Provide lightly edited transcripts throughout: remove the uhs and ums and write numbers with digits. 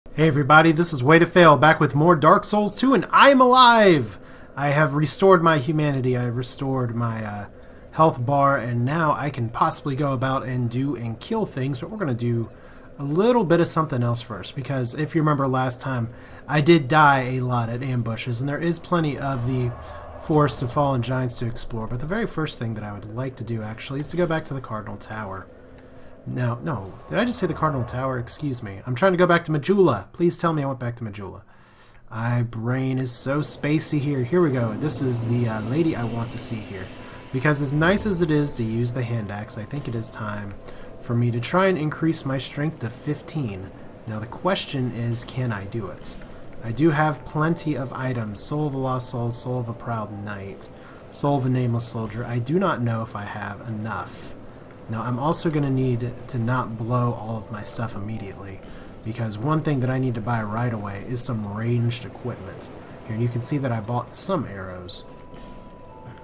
Hey everybody, this is Way to Fail, back with more Dark Souls 2, and I'm alive! I have restored my humanity, I have restored my health bar, and now I can possibly go about and do and kill things, but we're going to do a little bit of something else first, because if you remember last time, I did die a lot at ambushes, and there is plenty of the Forest of Fallen Giants to explore, but the very first thing that I would like to do, actually, is to go back to the Cardinal Tower. No. Did I just say the Cardinal Tower? Excuse me. I'm trying to go back to Majula. Please tell me I went back to Majula. My brain is so spacey here. Here we go. This is the lady I want to see here. Because as nice as it is to use the hand axe, I think it is time for me to try and increase my strength to 15. Now the question is, can I do it? I do have plenty of items. Soul of a Lost Soul, Soul of a Proud Knight, Soul of a Nameless Soldier. I do not know if I have enough. Now, I'm also going to need to not blow all of my stuff immediately, because one thing that I need to buy right away is some ranged equipment. Here, and you can see that I bought some arrows,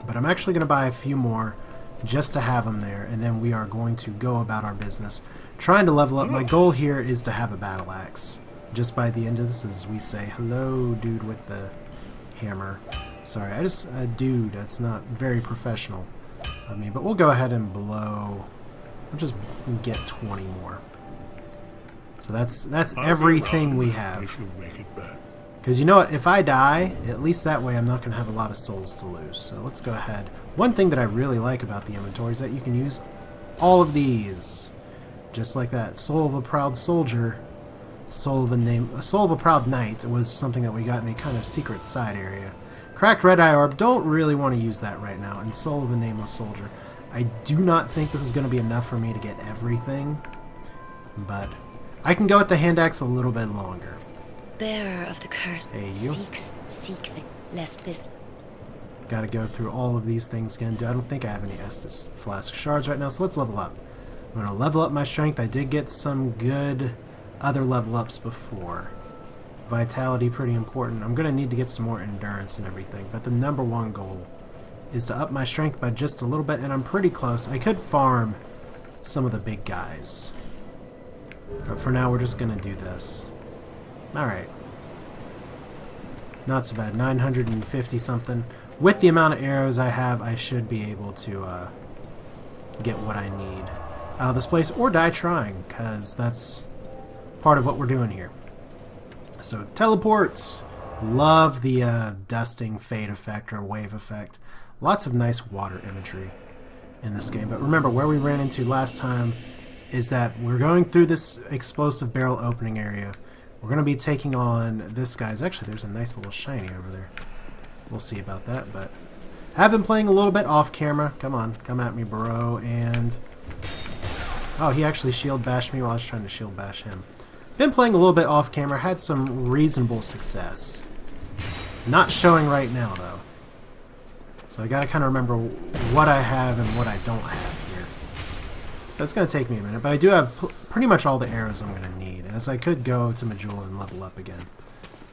but I'm actually going to buy a few more just to have them there, and then we are going to go about our business, trying to level up. My goal here is to have a battle axe. Just by the end of this, as we say, hello, dude with the hammer. Sorry, dude, that's not very professional of me, but we'll go ahead and blow. We'll just get 20 more. So that's everything we have. Because you know what, if I die, at least that way I'm not going to have a lot of souls to lose. So let's go ahead. One thing that I really like about the inventory is that you can use all of these. Just like that. Soul of a Proud Soldier, Soul of a Proud Knight was something that we got in a kind of secret side area. Cracked Red Eye Orb, don't really want to use that right now. And Soul of a Nameless Soldier. I do not think this is going to be enough for me to get everything, but I can go with the hand axe a little bit longer. Bearer of the curse, hey, you. seek the lest this. Gotta go through all of these things again. I don't think I have any Estus Flask Shards right now, so let's level up. I'm going to level up my strength. I did get some good other level ups before. Vitality, pretty important. I'm going to need to get some more endurance and everything, but the number one goal is to up my strength by just a little bit, and I'm pretty close. I could farm some of the big guys, but for now we're just going to do this. Alright. Not so bad. 950 something. With the amount of arrows I have, I should be able to get what I need out of this place, or die trying, because that's part of what we're doing here. So, teleports. Love the dusting fade effect or wave effect. Lots of nice water imagery in this game. But remember, where we ran into last time is that we're going through this explosive barrel opening area. We're going to be taking on this guy's. Actually, there's a nice little shiny over there. We'll see about that, but I've been playing a little bit off camera. Come on, come at me, bro. And oh, he actually shield bashed me while I was trying to shield bash him. Been playing a little bit off camera. Had some reasonable success. It's not showing right now, though. So I gotta kind of remember what I have and what I don't have here. So it's gonna take me a minute, but I do have pretty much all the arrows I'm gonna need, as I could go to Majula and level up again.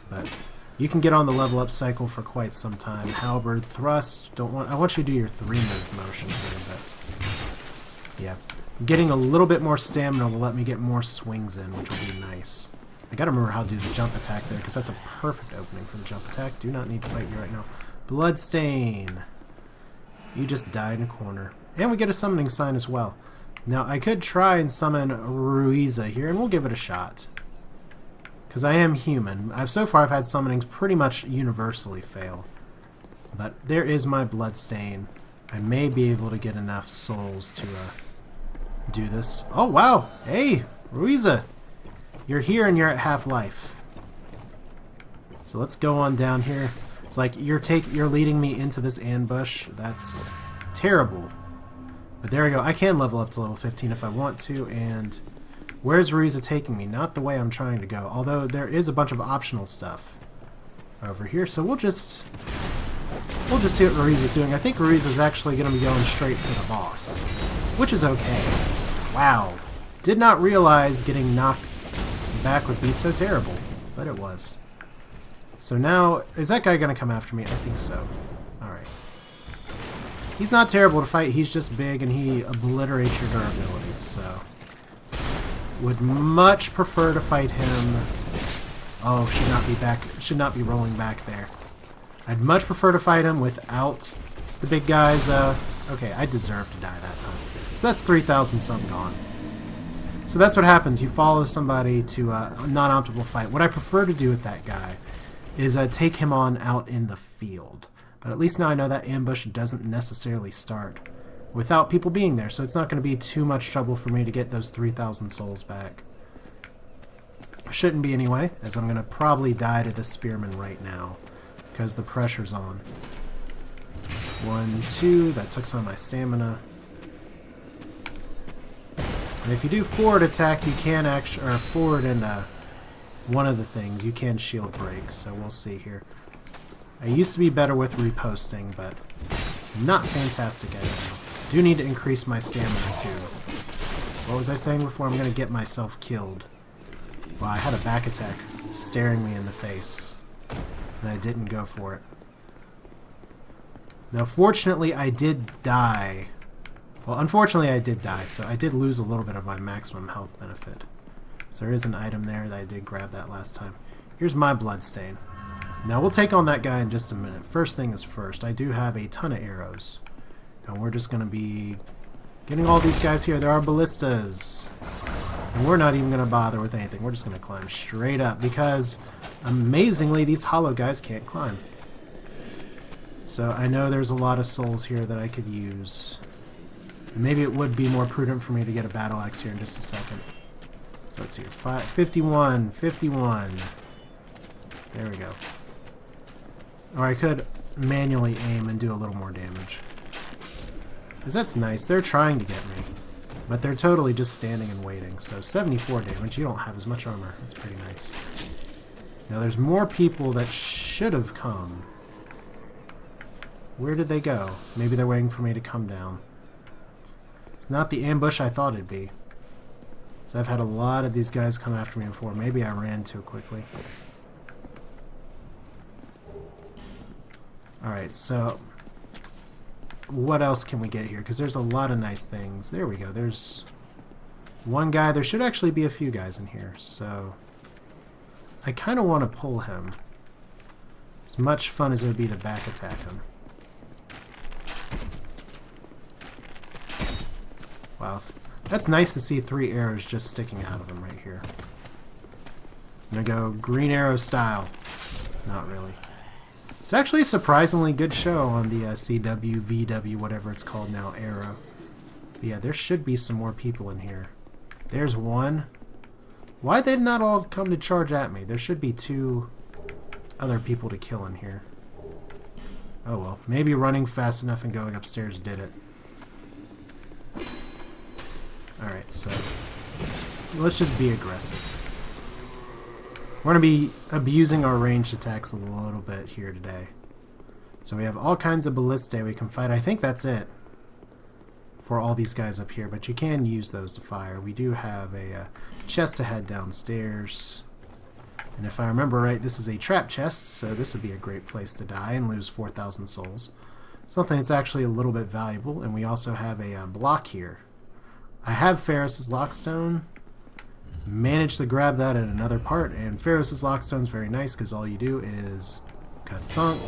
But you can get on the level up cycle for quite some time. Halberd, thrust. I want you to do your 3-move motion here, but yeah, getting a little bit more stamina will let me get more swings in, which will be nice. I gotta remember how to do the jump attack there, because that's a perfect opening for the jump attack. Do not need to fight you right now. Bloodstain. You just died in a corner. And we get a summoning sign as well. Now, I could try and summon Ruiza here, and we'll give it a shot. Because I am human. So far I've had summonings pretty much universally fail. But there is my Bloodstain. I may be able to get enough souls to do this. Oh, wow! Hey, Ruiza! You're here and you're at half-life. So let's go on down here. It's like you're leading me into this ambush. That's terrible. But there we go. I can level up to level 15 if I want to. And where's Ruiza taking me? Not the way I'm trying to go. Although there is a bunch of optional stuff over here. So we'll just see what Ruiza's doing. I think Ruiza's actually going to be going straight for the boss, which is okay. Wow. Did not realize getting knocked back would be so terrible, but it was. So now, is that guy going to come after me? I think so. Alright. He's not terrible to fight, he's just big and he obliterates your durability, so would much prefer to fight him Oh, should not be rolling back there. I'd much prefer to fight him without the big guys. Okay, I deserve to die that time. So that's 3,000 something gone. So that's what happens. You follow somebody to a non-optimal fight. What I prefer to do with that guy is take him on out in the field. But at least now I know that ambush doesn't necessarily start without people being there. So it's not going to be too much trouble for me to get those 3,000 souls back. Shouldn't be anyway, as I'm going to probably die to the spearman right now because the pressure's on. 1, 2, that took some of my stamina. And if you do forward attack, you can actually, or forward and one of the things, you can shield breaks, so we'll see here. I used to be better with reposting, but not fantastic at it now. Do need to increase my stamina too. What was I saying before? I'm going to get myself killed. Well, I had a back attack staring me in the face, and I didn't go for it. Now, fortunately, I did die. Well, unfortunately, I did die, so I did lose a little bit of my maximum health benefit. So there is an item there that I did grab that last time. Here's my bloodstain. Now, we'll take on that guy in just a minute. First thing is first. I do have a ton of arrows. And we're just going to be getting all these guys here. There are ballistas. And we're not even going to bother with anything. We're just going to climb straight up because, amazingly, these hollow guys can't climb. So I know there's a lot of souls here that I could use. Maybe it would be more prudent for me to get a battle axe here in just a second. So let's see here. 51, 51. There we go. Or I could manually aim and do a little more damage. Because that's nice. They're trying to get me. But they're totally just standing and waiting. So 74 damage. You don't have as much armor. That's pretty nice. Now there's more people that should have come. Where did they go? Maybe they're waiting for me to come down. It's not the ambush I thought it'd be. So I've had a lot of these guys come after me before. Maybe I ran too quickly. Alright, so what else can we get here? Because there's a lot of nice things. There we go. There's one guy. There should actually be a few guys in here. So I kind of want to pull him. As much fun as it would be to back attack him. Wow, that's nice to see 3 arrows just sticking out of him right here. I'm gonna go green arrow style. Not really. It's actually a surprisingly good show on the CW, VW, whatever it's called now, Arrow. But yeah, there should be some more people in here. There's one. Why did not all come to charge at me? There should be 2 other people to kill in here. Oh well, maybe running fast enough and going upstairs did it. Alright, so let's just be aggressive. We're going to be abusing our ranged attacks a little bit here today. So we have all kinds of ballistae we can fight. I think that's it for all these guys up here, but you can use those to fire. We do have a chest to head downstairs. And if I remember right, this is a trap chest, so this would be a great place to die and lose 4,000 souls. Something that's actually a little bit valuable, and we also have a block here. I have Ferris's Lockstone. Managed to grab that in another part, and Ferris's Lockstone is very nice because all you do is ka-thunk,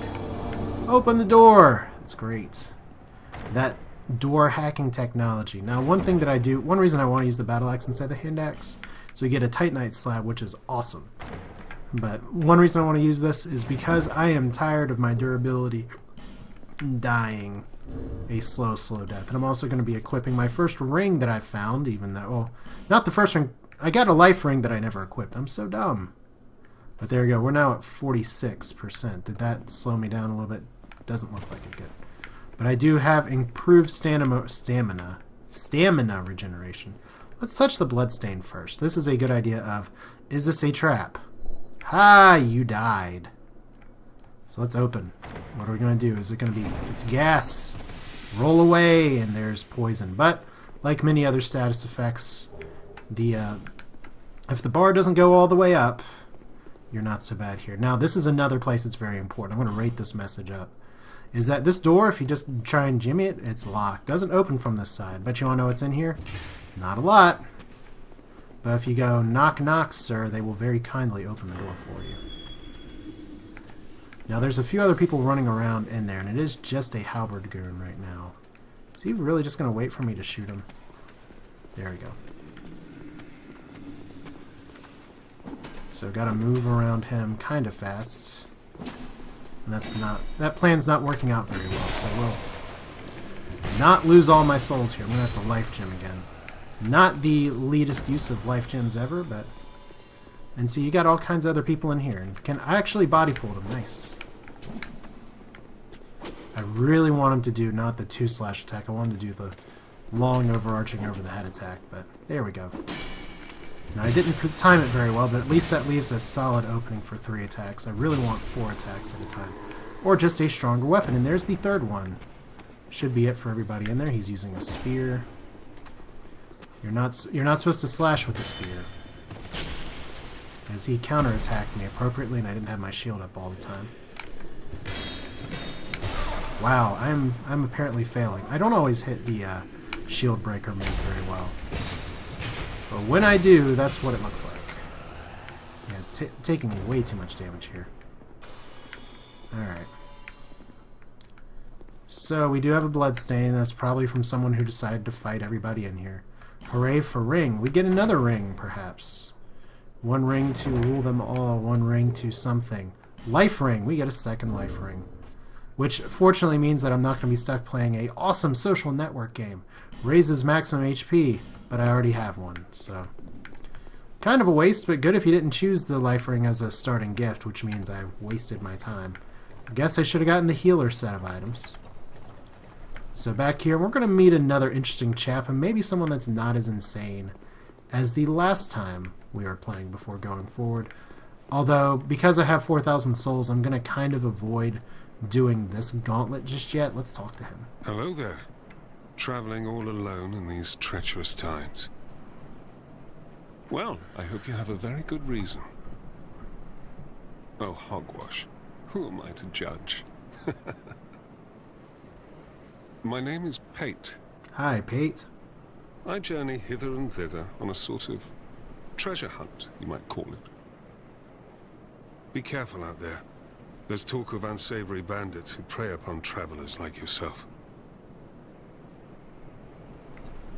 open the door. It's great. That door hacking technology. Now, one thing that I do, one reason I want to use the battle axe instead of the hand axe, so you get a Titanite slab, which is awesome. But one reason I want to use this is because I am tired of my durability dying a slow death. And I'm also going to be equipping my first ring that I found, even though, well, not the first ring. I got a life ring that I never equipped. I'm so dumb. But there we go. We're now at 46%. Did that slow me down a little bit? Doesn't look like it did. But I do have improved stamina regeneration. Let's touch the bloodstain first. This is a good idea of, is this a trap? Ha! You died. So let's open. What are we going to do? Is it going to be... It's gas. Roll away, and there's poison. But, like many other status effects, if the bar doesn't go all the way up, you're not so bad here. Now, this is another place that's very important. I'm going to rate this message up. Is that this door, if you just try and jimmy it, it's locked. Doesn't open from this side. But you want to know what's in here? Not a lot. But if you go, knock knock, sir, they will very kindly open the door for you. Now there's a few other people running around in there, and it is just a halberd goon right now. Is he really just going to wait for me to shoot him? There we go. So gotta move around him kind of fast. And that plan's not working out very well, so we'll not lose all my souls here. I'm gonna have to life gem again. Not the leadest use of life gems ever, but... And see, you got all kinds of other people in here. And I actually body pulled him. Nice. I really want him to do not the 2-slash attack. I want him to do the long overarching over the head attack, but there we go. Now, I didn't time it very well, but at least that leaves a solid opening for 3 attacks. I really want 4 attacks at a time. Or just a stronger weapon, and there's the third one. Should be it for everybody in there. He's using a spear. You're not supposed to slash with the spear. As he counterattacked me appropriately, and I didn't have my shield up all the time. Wow, I'm apparently failing. I don't always hit the shield breaker move very well. But when I do, that's what it looks like. Yeah, taking way too much damage here. Alright. So, we do have a bloodstain. That's probably from someone who decided to fight everybody in here. Hooray for ring. We get another ring, perhaps. 1 ring to rule them all. 1 ring to something. Life ring. We get a second life ring. Which, fortunately, means that I'm not going to be stuck playing a awesome social network game. Raises maximum HP, but I already have one, so... Kind of a waste, but good if you didn't choose the life ring as a starting gift, which means I wasted my time. I guess I should have gotten the healer set of items. So back here, we're going to meet another interesting chap, and maybe someone that's not as insane as the last time we were playing before going forward. Although, because I have 4,000 souls, I'm going to kind of avoid doing this gauntlet just yet. Let's talk to him. Hello there. Traveling all alone in these treacherous times. Well, I hope you have a very good reason. Oh, hogwash. Who am I to judge? My name is Pate. Hi, Pate. I journey hither and thither on a sort of treasure hunt, you might call it. Be careful out there. There's talk of unsavory bandits who prey upon travelers like yourself.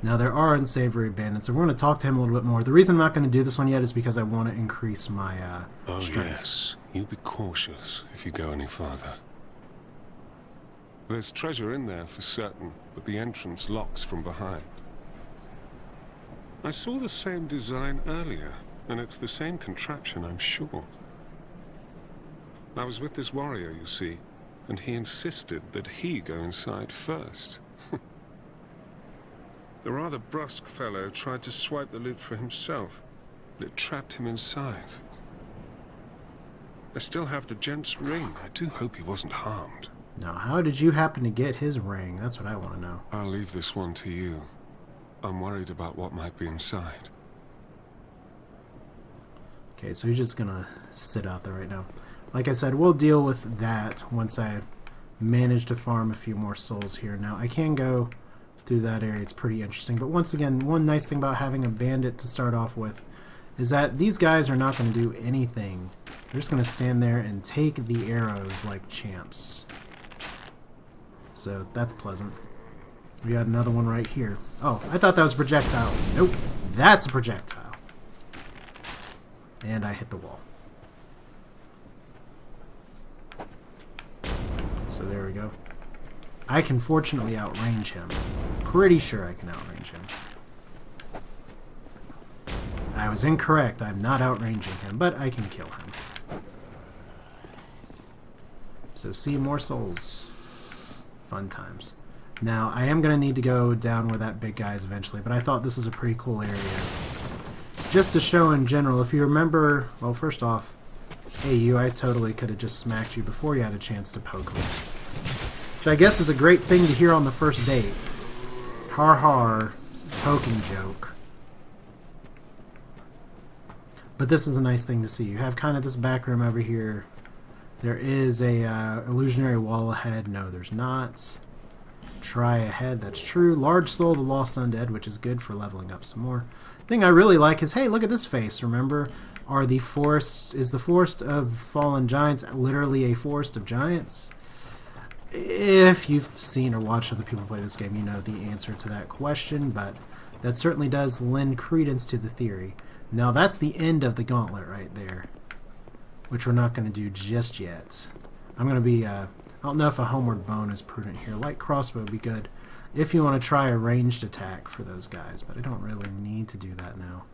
Now, there are unsavory bandits, and we're going to talk to him a little bit more. The reason I'm not going to do this one yet is because I want to increase my strength. Yes. You be cautious if you go any farther. There's treasure in there for certain, but the entrance locks from behind. I saw the same design earlier, and it's the same contraption, I'm sure. I was with this warrior, you see, and he insisted that he go inside first. The rather brusque fellow tried to swipe the loot for himself, but it trapped him inside. I still have the gent's ring. I do hope he wasn't harmed. Now, how did you happen to get his ring? That's what I want to know. I'll leave this one to you. I'm worried about what might be inside. Okay, so he's just going to sit out there right now. Like I said, we'll deal with that once I manage to farm a few more souls here. Now, I can go through that area. It's pretty interesting. But once again, one nice thing about having a bandit to start off with is that these guys are not going to do anything. They're just going to stand there and take the arrows like champs. So that's pleasant. We got another one right here. Oh, I thought that was a projectile. Nope, that's a projectile. And I hit the wall. So there we go. I can fortunately outrange him. Pretty sure I can outrange him. I was incorrect. I'm not outranging him, but I can kill him. So see more souls. Fun times. Now, I am going to need to go down where that big guy is eventually, but I thought this is a pretty cool area. Just to show in general, if you remember, well, first off, hey you, I totally could have just smacked you before you had a chance to poke me. Which I guess is a great thing to hear on the first date. Har har, poking joke. But this is a nice thing to see. You have kind of this back room over here. There is a illusionary wall ahead. No, there's not. try ahead. That's true. Large Soul, the Lost Undead, which is good for leveling up some more. Thing I really like is, hey, look at this face. Remember, is the forest of fallen giants literally a forest of giants? If you've seen or watched other people play this game, you know the answer to that question, but that certainly does lend credence to the theory. Now, that's the end of the gauntlet right there, which we're not going to do just yet. I'm going to be, I don't know if a homeward bone is prudent here. Light crossbow would be good if you want to try a ranged attack for those guys, but I don't really need to do that now.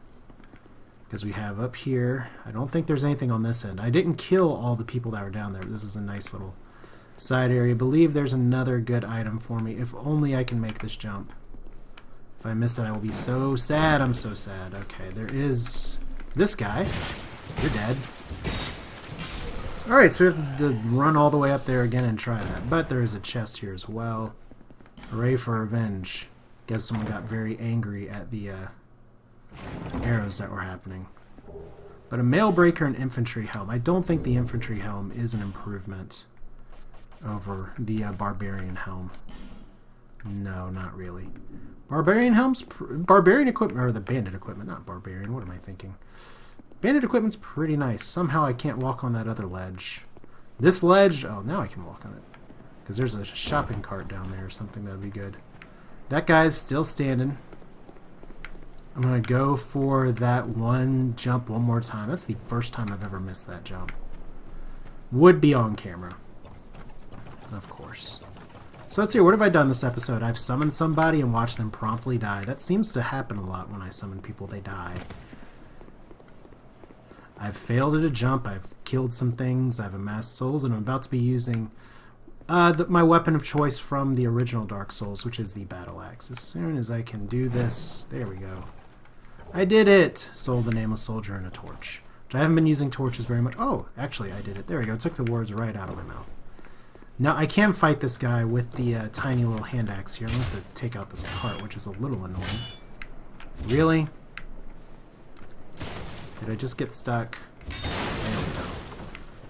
Because we have up here, I don't think there's anything on this end. I didn't kill all the people that were down there. This is a nice little side area. I believe there's another good item for me. If only I can make this jump. If I miss it, I will be so sad. I'm so sad. Okay, there is this guy. You're dead. Alright, so we have to run all the way up there again and try that. But there is a chest here as well. Hooray for revenge. Guess someone got very angry at the arrows that were happening. But a Mailbreaker and Infantry Helm. I don't think the Infantry Helm is an improvement over the Barbarian Helm. No, not really. Barbarian equipment, or the Bandit equipment, not Barbarian, what am I thinking? Bandit equipment's pretty nice. Somehow I can't walk on that other ledge. This ledge, oh, now I can walk on it. Because there's a shopping cart down there or something that would be good. That guy's still standing. I'm going to go for that one jump one more time. That's the first time I've ever missed that jump. Would be on camera. Of course. So let's see, what have I done this episode? I've summoned somebody and watched them promptly die. That seems to happen a lot when I summon people, they die. I've failed at a jump, I've killed some things, I've amassed souls, and I'm about to be using my weapon of choice from the original Dark Souls, which is the Battle Axe. As soon as I can do this, there we go. I did it! Sold the Nameless Soldier and a torch. Which I haven't been using torches very much. Oh, actually I did it. There we go. It took the words right out of my mouth. Now I can fight this guy with the tiny little hand axe here. I'm going to have to take out this cart, which is a little annoying. Really? Did I just get stuck? There we go.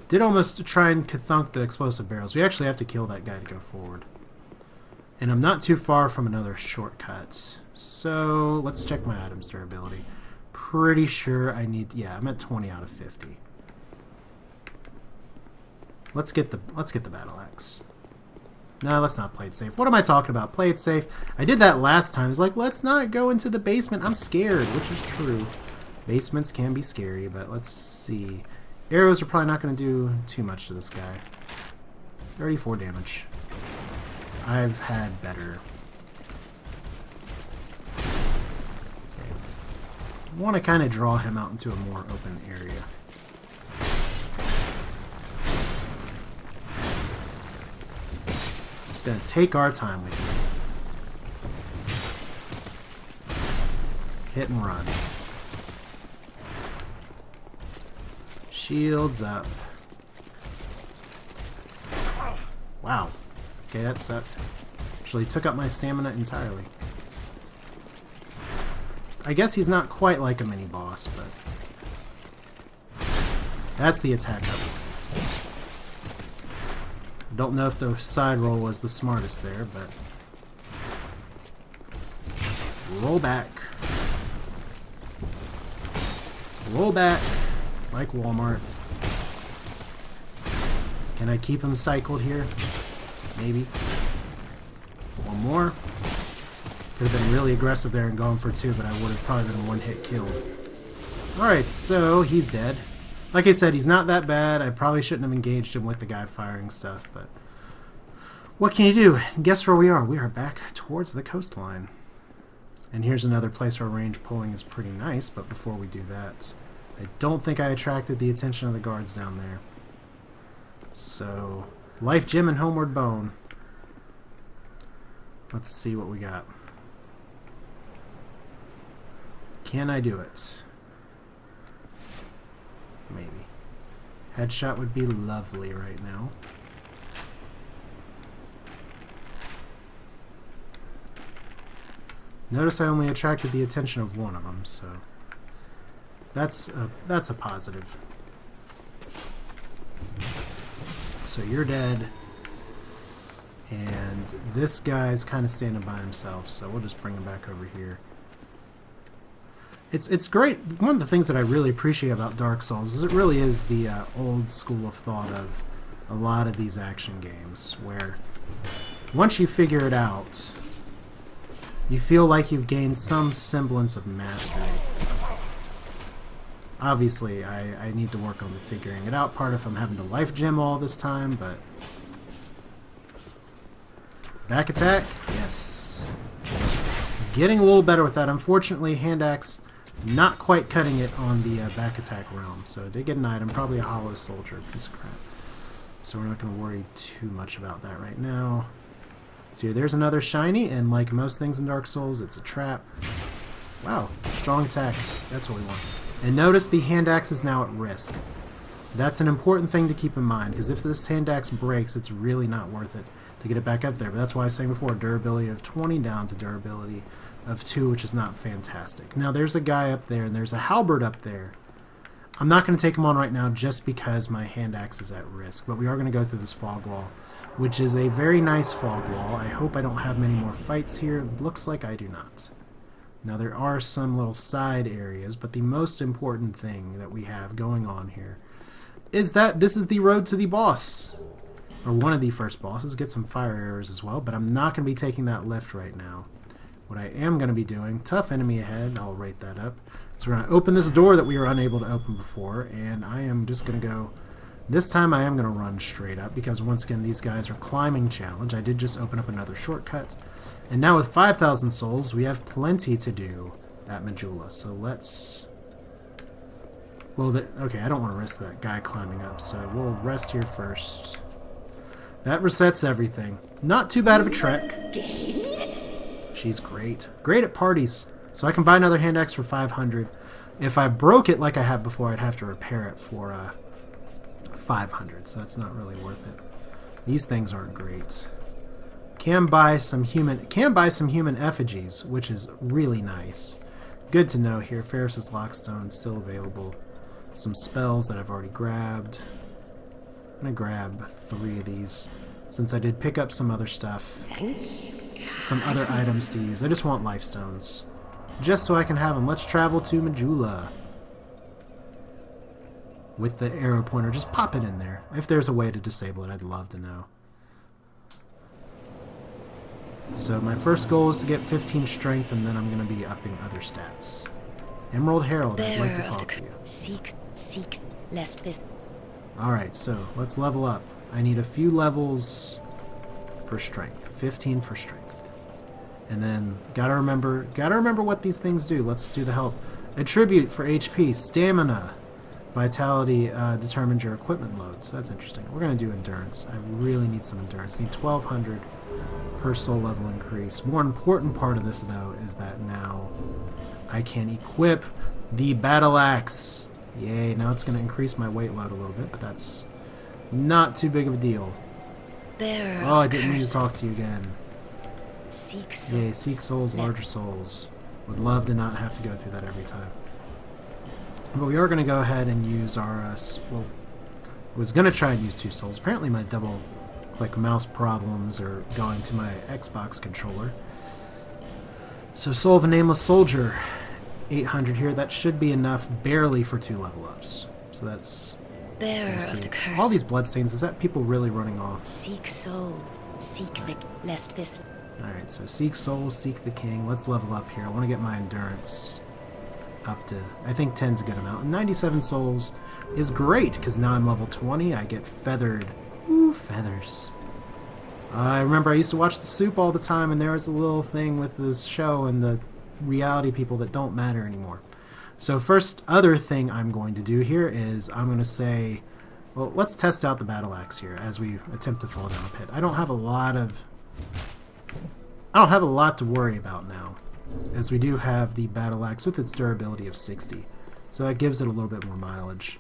Did almost try and kathunk the explosive barrels. We actually have to kill that guy to go forward. And I'm not too far from another shortcut. So let's check my item's durability. Pretty sure I need, yeah, I'm at 20 out of 50. Let's get the battle axe. No, let's not play it safe. What am I talking about? Play it safe. I did that last time. It's like, let's not go into the basement. I'm scared, which is true. Basements can be scary, but let's see. Arrows are probably not going to do too much to this guy. 34 damage. I've had better. I want to kind of draw him out into a more open area. Just going to take our time with him. Hit and run. Shields up. Wow. Okay, that sucked. Actually took up my stamina entirely. I guess he's not quite like a mini-boss, but that's the attack of it. Don't know if the side roll was the smartest there, but roll back. Roll back. Like Walmart. Can I keep him cycled here? Maybe. One more. Could have been really aggressive there and going for two, but I would have probably been one hit killed. Alright, so he's dead. Like I said, he's not that bad. I probably shouldn't have engaged him with the guy firing stuff, but what can you do? Guess where we are? We are back towards the coastline. And here's another place where range pulling is pretty nice, but before we do that, I don't think I attracted the attention of the guards down there. So, Life Gem and Homeward Bone. Let's see what we got. Can I do it? Maybe. Headshot would be lovely right now. Notice I only attracted the attention of one of them, so that's a positive. So you're dead. And this guy's kind of standing by himself, so we'll just bring him back over here. It's great. One of the things that I really appreciate about Dark Souls is it really is the old school of thought of a lot of these action games, where once you figure it out, you feel like you've gained some semblance of mastery. Obviously, I need to work on the figuring it out part if I'm having to life gem all this time, but... Back attack? Yes. Getting a little better with that. Unfortunately, hand axe not quite cutting it on the back attack realm. So I did get an item, probably a hollow soldier, piece of crap. So we're not going to worry too much about that right now. So there's another shiny, and like most things in Dark Souls, it's a trap. Wow, strong attack. That's what we want. And notice the hand axe is now at risk. That's an important thing to keep in mind, because if this hand axe breaks, it's really not worth it to get it back up there. But that's why I was saying before, durability of 20 down to durability of 2, which is not fantastic. Now there's a guy up there, and there's a halberd up there. I'm not going to take him on right now just because my hand axe is at risk, but we are going to go through this fog wall, which is a very nice fog wall. I hope I don't have many more fights here. It looks like I do not. Now there are some little side areas, but the most important thing that we have going on here is that this is the road to the boss, or one of the first bosses. Get some fire arrows as well, but I'm not going to be taking that lift right now. What I am going to be doing, tough enemy ahead, I'll rate that up. So we're going to open this door that we were unable to open before, and I am just going to go, this time I am going to run straight up, because once again these guys are climbing challenge. I did just open up another shortcut, and now with 5,000 souls we have plenty to do at Majula. So let's... Well, okay, I don't want to risk that guy climbing up, so we'll rest here first. That resets everything. Not too bad of a trek. She's great. Great at parties. So I can buy another hand axe for 500. If I broke it like I had before, I'd have to repair it for 500, so that's not really worth it. These things aren't great. Can buy some human effigies, which is really nice. Good to know here. Ferris's Lockstone still available. Some spells that I've already grabbed. I'm going to grab 3 of these, since I did pick up some other stuff. Some other items to use. I just want life stones, just so I can have them. Let's travel to Majula. With the arrow pointer, just pop it in there. If there's a way to disable it, I'd love to know. So my first goal is to get 15 strength, and then I'm going to be upping other stats. Emerald Herald, I'd like to talk to you. Seek, lest this... Alright, so let's level up. I need a few levels for strength. 15 for strength. And then, gotta remember what these things do. Let's do the help. Attribute for HP, stamina, vitality determines your equipment load. So that's interesting. We're gonna do endurance. I really need some endurance. Need 1,200 per soul level increase. More important part of this, though, is that now I can equip the battle axe. Yay! Now it's gonna increase my weight load a little bit, but that's not too big of a deal. Oh, I didn't mean to talk to you again. Seek souls. Yay, seek souls, larger souls. Would love to not have to go through that every time. But we are going to go ahead and use our... well, I was going to try and use 2 souls. Apparently my double-click mouse problems are going to my Xbox controller. So Soul of a Nameless Soldier, 800 here. That should be enough, barely, for 2 level ups. So that's... Bearer of the curse. All these bloodstains, is that people really running off? Seek souls. Seek the... lest this... Alright, so seek souls, seek the king. Let's level up here. I want to get my endurance up to, I think 10's a good amount. And 97 souls is great, because now I'm level 20. I get feathered. Ooh, feathers. I remember I used to watch The Soup all the time, and there was a little thing with this show and the reality people that don't matter anymore. So first other thing I'm going to do here is I'm going to say, well, let's test out the battle axe here as we attempt to fall down a pit. I don't have a lot to worry about now, as we do have the battle axe with its durability of 60. So that gives it a little bit more mileage.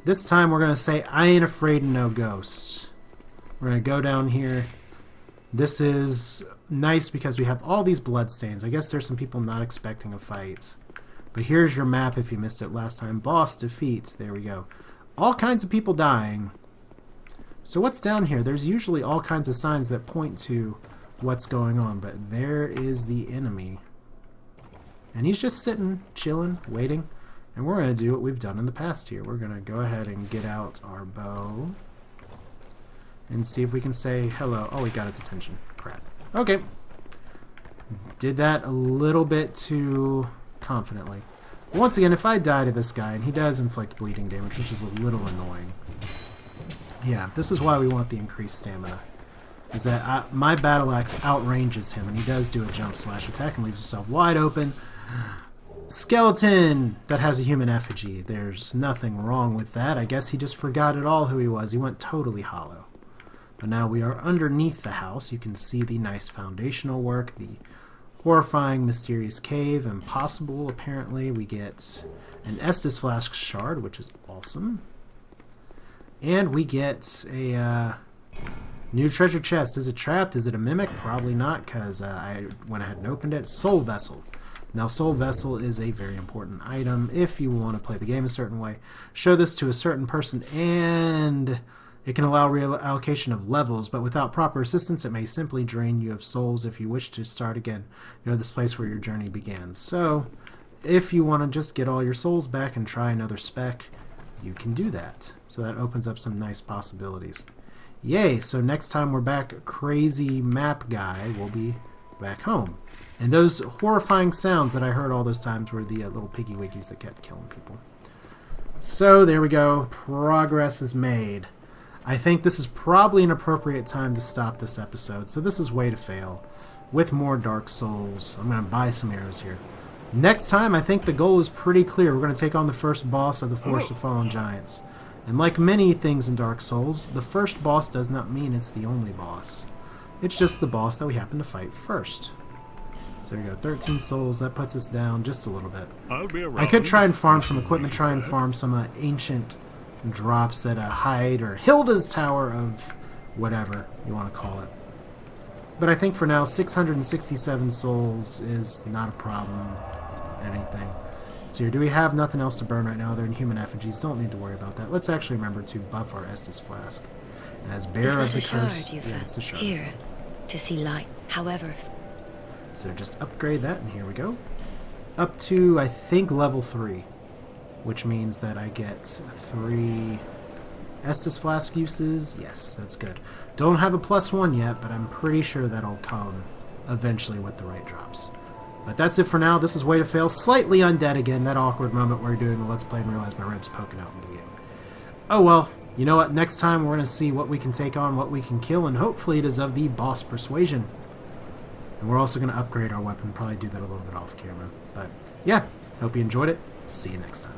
This time we're going to say, I ain't afraid of no ghosts. We're going to go down here. This is nice because we have all these bloodstains. I guess there's some people not expecting a fight. But here's your map if you missed it last time. Boss defeats. There we go. All kinds of people dying. So what's down here? There's usually all kinds of signs that point to what's going on, but there is the enemy. And he's just sitting, chilling, waiting. And we're going to do what we've done in the past here. We're going to go ahead and get out our bow and see if we can say hello. Oh, we got his attention. Crap. Okay. Did that a little bit too confidently. Once again, if I die to this guy, and he does inflict bleeding damage, which is a little annoying. Yeah, this is why we want the increased stamina. Is that my battle axe outranges him, and he does do a jump slash attack and leaves himself wide open. Skeleton that has a human effigy. There's nothing wrong with that. I guess he just forgot at all who he was. He went totally hollow. But now we are underneath the house. You can see the nice foundational work, the horrifying mysterious cave, impossible apparently. We get an Estus Flask shard, which is awesome. And we get a new treasure chest. Is it trapped? Is it a mimic? Probably not, because I went ahead and opened it. Soul Vessel. Now, Soul Vessel is a very important item if you want to play the game a certain way. Show this to a certain person, and it can allow reallocation of levels, but without proper assistance, it may simply drain you of souls if you wish to start again. You know, this place where your journey began. So, if you want to just get all your souls back and try another spec, you can do that. So that opens up some nice possibilities. Yay! So next time we're back, Crazy Map Guy will be back home. And those horrifying sounds that I heard all those times were the little piggy wiggies that kept killing people. So there we go. Progress is made. I think this is probably an appropriate time to stop this episode. So this is Way to Fail with more Dark Souls. I'm going to buy some arrows here. Next time, I think the goal is pretty clear. We're going to take on the first boss of the Forest of Fallen Giants. And like many things in Dark Souls, the first boss does not mean it's the only boss. It's just the boss that we happen to fight first. So there we go, 13 souls. That puts us down just a little bit. I'll be around. I could try and farm some equipment, try and farm some ancient drops at a Hyde or Hilda's Tower of whatever you want to call it. But I think for now, 667 souls is not a problem. Anything. So here, do we have nothing else to burn right now other than human effigies? Don't need to worry about that. Let's actually remember to buff our Estus Flask. As Bearer of the Curse. Yeah, it's a shard. Here, to see light. However... So just upgrade that, and here we go. Up to, I think, level 3. Which means that I get 3 Estus Flask uses. Yes, that's good. Don't have a +1 yet, but I'm pretty sure that'll come eventually with the right drops. But that's it for now. This is Way to Fail. Slightly undead again. That awkward moment where you're doing the Let's Play and realize my ribs poking out and bleeding. Oh well. You know what? Next time we're going to see what we can take on, what we can kill, and hopefully it is of the boss persuasion. And we're also going to upgrade our weapon. Probably do that a little bit off camera. But yeah, hope you enjoyed it. See you next time.